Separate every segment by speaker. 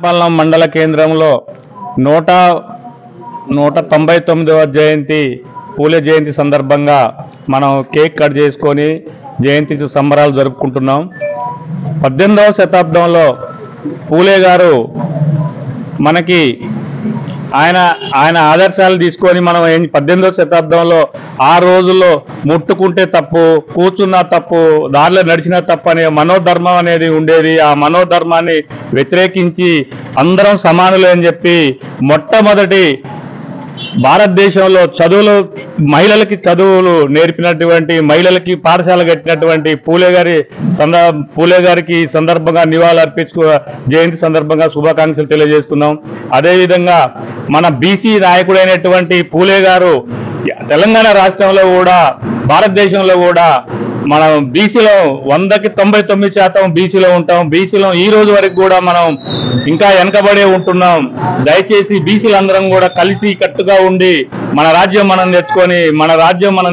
Speaker 1: ఎర్నాపాలెం మండల కేంద్రంలో 199వ జయంతి పూలే జయంతి సందర్భంగా మనం కేక్ కట్ చేసుకొని జయంతి సంబరాలు జరుపుకుంటున్నాం. 18వ శతాబ్దంలో పూలే గారు మనకి ఆయన ఆదర్శాలు తీసుకొని మనం 18వ శతాబ్దంలో ఆ రోజుల్లో ముట్టుకుంటే తప్పు, కూర్చున్నా తప్పు, దారిలో నడిచినా తప్పు అనే మనోధర్మం అనేది ఉండేది. ఆ మనోధర్మాన్ని వ్యతిరేకించి అందరం సమానులే అని చెప్పి మొట్టమొదటి భారతదేశంలో మహిళలకి చదువులు నేర్పినటువంటి, మహిళలకి పాఠశాల కట్టినటువంటి పూలే గారికి సందర్భంగా నివాళులు జయంతి సందర్భంగా శుభాకాంక్షలు తెలియజేస్తున్నాం. అదేవిధంగా మన బీసీ నాయకుడైనటువంటి పూలే గారు తెలంగాణ రాష్ట్రంలో కూడా, భారతదేశంలో కూడా మనం బీసీలో 100కి 99% బీసీలో ఉంటాం. బీసీలో ఈ రోజు వరకు కూడా మనం ఇంకా వెనకబడే ఉంటున్నాం. దయచేసి బీసీలందరం కూడా కలిసి కట్టుగా ఉండి మన రాజ్యం మనం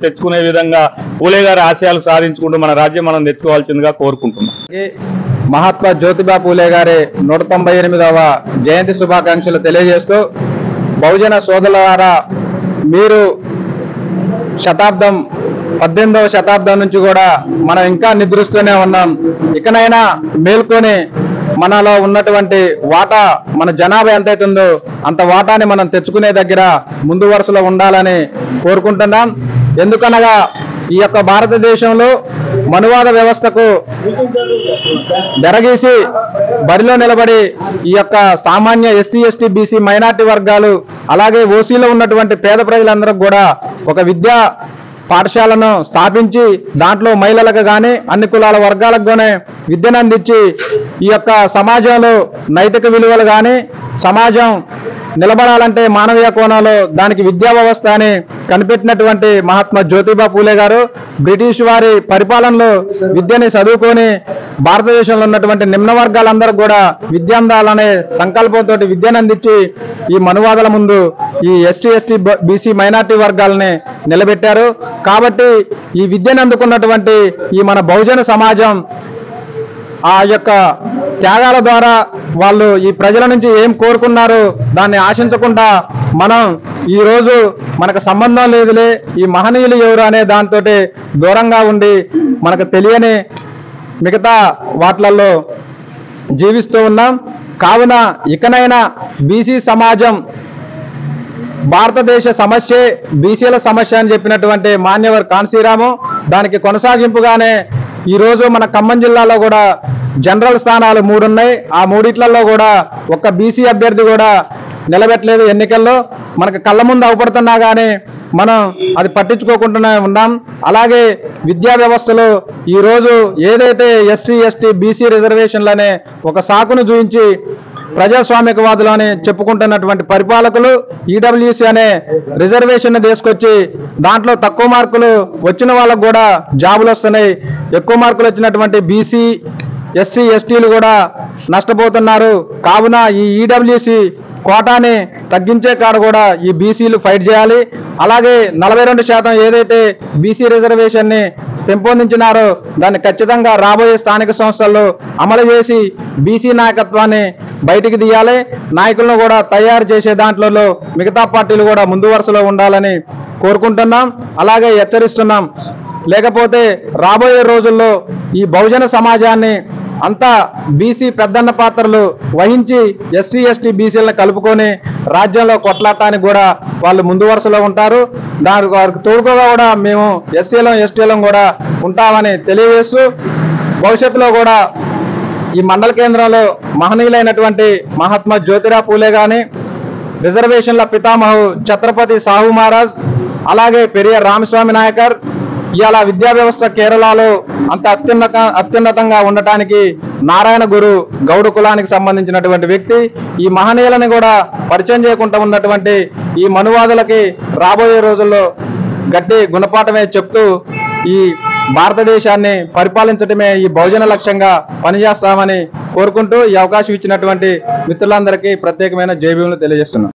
Speaker 1: తెచ్చుకునే విధంగా పూలే గారి ఆశయాలు సాధించుకుంటూ మన రాజ్యం మనం తెచ్చుకోవాల్సిందిగా కోరుకుంటున్నాం.
Speaker 2: మహాత్మా జ్యోతిబా పూలే గారి 198వ జయంతి శుభాకాంక్షలు తెలియజేస్తూ, బహుజన సోదరులారా, మీరు 18వ శతాబ్దం నుంచి కూడా మనం ఇంకా నిద్రిస్తూనే ఉన్నాం. ఇకనైనా మేల్కొని మనలో ఉన్నటువంటి వాటా, మన జనాభా ఎంతైతుందో అంత వాటాని మనం తెచ్చుకునే దగ్గర ముందు వరుసలో ఉండాలని కోరుకుంటున్నాం. ఎందుకనగా ఈ యొక్క భారతదేశంలో మనువాద వ్యవస్థకు బెరగీసి బరిలో నిలబడి ఈ యొక్క సామాన్య ఎస్సీ, ఎస్టీ, బీసీ, మైనార్టీ వర్గాలు, అలాగే ఓసీలో ఉన్నటువంటి పేద ప్రజలందరూ కూడా ఒక విద్యా పాఠశాలను స్థాపించి దాంట్లో మహిళలకు కానీ అన్ని కులాల వర్గాలకు కానీ విద్యను అందించి ఈ యొక్క సమాజంలో నైతిక విలువలు కానీ, సమాజం నిలబడాలంటే మానవీయ కోణంలో దానికి విద్యా వ్యవస్థ అని కనిపెట్టినటువంటి మహాత్మా జ్యోతిబా పూలే గారు బ్రిటిష్ వారి పరిపాలనలో విద్యని చదువుకొని భారతదేశంలో ఉన్నటువంటి నిమ్న వర్గాలందరూ కూడా విద్య అందాలనే సంకల్పంతో విద్యను అందించి ఈ మనువాదుల ముందు ఈ ఎస్టీ, బీసీ, మైనార్టీ వర్గాలని నిలబెట్టారు. కాబట్టి ఈ విద్యను అందుకున్నటువంటి ఈ మన బహుజన సమాజం ఆ యొక్క త్యాగాల ద్వారా వాళ్ళు ఈ ప్రజల నుంచి ఏం కోరుకున్నారు దాన్ని ఆశించకుండా మనం ఈరోజు మనకు సంబంధం లేదులే, ఈ మహనీయులు ఎవరు అనే దాంతో దూరంగా ఉండి మనకు తెలియని మిగతా వాటిలలో జీవిస్తూ ఉన్నాం. కావున ఇకనైనా బీసీ సమాజం భారతదేశ సమస్యే బీసీల సమస్య అని చెప్పినటువంటి మాన్యవర్ కాన్సీరాము దానికి కొనసాగింపుగానే ఈరోజు మన ఖమ్మం జిల్లాలో కూడా జనరల్ స్థానాలు 3 ఉన్నాయి. ఆ 3 కూడా ఒక్క బీసీ అభ్యర్థి కూడా నిలబెట్టలేదు ఎన్నికల్లో. మనకు కళ్ళ ముందు అవపడుతున్నా కానీ మనం అది పట్టించుకోకుండానే ఉన్నాం. అలాగే విద్యా వ్యవస్థలో ఈరోజు ఏదైతే ఎస్సీ, ఎస్టీ, బీసీ రిజర్వేషన్లనే ఒక సాకును చూపించి ప్రజాస్వామికవాదులు అని చెప్పుకుంటున్నటువంటి పరిపాలకులు ఈడబ్ల్యూసీ అనే రిజర్వేషన్ తీసుకొచ్చి దాంట్లో తక్కువ మార్కులు వచ్చిన వాళ్ళకు కూడా జాబులు వస్తున్నాయి. ఎక్కువ మార్కులు వచ్చినటువంటి బీసీ, ఎస్సీ, ఎస్టీలు కూడా నష్టపోతున్నారు. కావున ఈ ఈడబ్ల్యూసీ కోటాని తగ్గించే కాడ కూడా ఈ బీసీలు ఫైట్ చేయాలి. అలాగే 42% ఏదైతే బీసీ రిజర్వేషన్ని పెంపొందించినారో దాన్ని ఖచ్చితంగా రాబోయే స్థానిక సంస్థల్లో అమలు చేసి బీసీ నాయకత్వాన్ని బయటికి తీయాలి. నాయకులను కూడా తయారు చేసే దాంట్లో మిగతా పార్టీలు కూడా ముందు వరుసలో ఉండాలని కోరుకుంటున్నాం. అలాగే హెచ్చరిస్తున్నాం. లేకపోతే రాబోయే రోజుల్లో ఈ బహుజన సమాజాన్ని అంతా బీసీ పెద్దన్న పాత్రలు వహించి ఎస్సీ, ఎస్టీ, బీసీలను కలుపుకొని రాజ్యంలో కొట్లాడటానికి కూడా వాళ్ళు ముందు వరుసలో ఉంటారు. దానికి వారికి తోడుగా కూడా మేము ఎస్సీలం, ఎస్టీలం కూడా ఉంటామని తెలియజేస్తూ, భవిష్యత్తులో కూడా ఈ మండల కేంద్రంలో మహనీయులైనటువంటి మహాత్మా జ్యోతిబా పూలే కానీ, రిజర్వేషన్ల పితామహు ఛత్రపతి సాహు మహారాజ్, అలాగే పెరియార్ రామస్వామి నాయకర్, ఇవాళ విద్యా వ్యవస్థ కేరళలో అంత అత్యున్నతంగా ఉండటానికి నారాయణ గురు గౌడ కులానికి సంబంధించినటువంటి వ్యక్తి. ఈ మహనీయులని కూడా పరిచయం చేయకుండా ఉన్నటువంటి ఈ మనువాదులకి రాబోయే రోజుల్లో గట్టి గుణపాఠమే చెప్తూ ఈ భారతదేశాన్ని పరిపాలించడమే ఈ బహుజన లక్ష్యంగా పనిచేస్తామని కోరుకుంటూ ఈ అవకాశం ఇచ్చినటువంటి మిత్రులందరికీ ప్రత్యేకమైన జై భీములు తెలియజేస్తున్నాం.